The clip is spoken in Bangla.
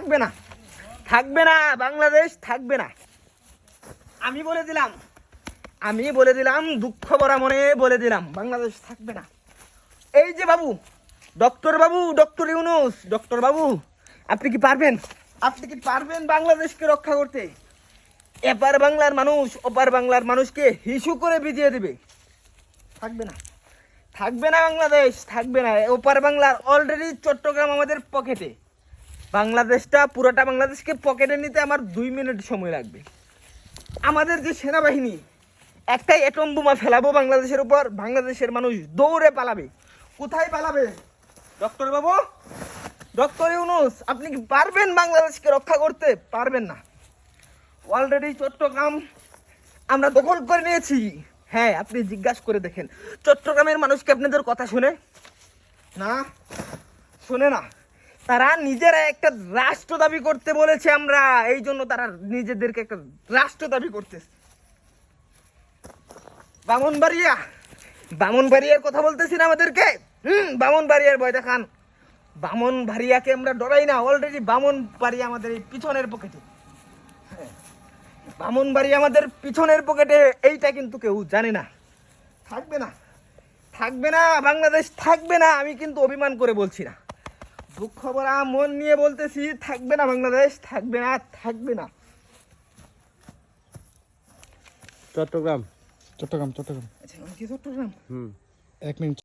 থাকবে না, থাকবে না, বাংলাদেশ থাকবে না। আমি বলে দিলাম, দুঃখ ভরা মনে বলে দিলাম, বাংলাদেশ থাকবে না। এই যে বাবু, ডক্টর ইউনূস, ডক্টর বাবু, আপনি কি পারবেন বাংলাদেশকে রক্ষা করতে? এপার বাংলার মানুষ ওপার বাংলার মানুষকে হিসু করে ভিজিয়ে দিবে। থাকবে না, থাকবে না, বাংলাদেশ থাকবে না। ওপার বাংলার অলরেডি চট্টগ্রাম আমাদের পকেটে। বাংলাদেশটা পুরোটা বাংলাদেশকে পকেটে নিতে আমার 2 মিনিট সময় লাগবে। আমাদের যে সেনাবাহিনী একটাই এটম বোমা ফেলাবো বাংলাদেশের উপর, বাংলাদেশের মানুষ দৌড়ে পালাবে। কোথায় পালাবে? ডক্টর বাবু, ডক্টর ইউনূস, আপনি কি পারবেন বাংলাদেশকে রক্ষা করতে? পারবেন না। অলরেডি চট্টগ্রাম আমরা দখল করে নিয়েছি। হ্যাঁ, আপনি জিজ্ঞাসা করে দেখেন, চট্টগ্রামের মানুষকে আপনাদের কথা শুনে না? শুনে না। তারা নিজেরা একটা রাষ্ট্র দাবি করতে বলেছে আমরা, এই জন্য তারা নিজেদেরকে একটা রাষ্ট্র দাবি করতেছে। বামনবাড়িয়ার কথা বলতেছি না আমাদেরকে। বামনবাড়িয়ার ভয় দেখান। বামনবাড়িয়াকে আমরা ডরাই না। অলরেডি বামনবাড়িয়া আমাদের এই পিছনের পকেটে। বামনবাড়ি আমাদের পিছনের পকেটে, এইটা কিন্তু কেউ জানে না। থাকবে না, থাকবে না, বাংলাদেশ থাকবে না। আমি কিন্তু অভিমান করে বলছি না, দুঃখ ভরা মন নিয়ে বলতেছি, থাকবে না বাংলাদেশ, থাকবে না, থাকবে না। চট্টগ্রাম। আচ্ছা, কি চট্টগ্রাম? 1 মিনিট।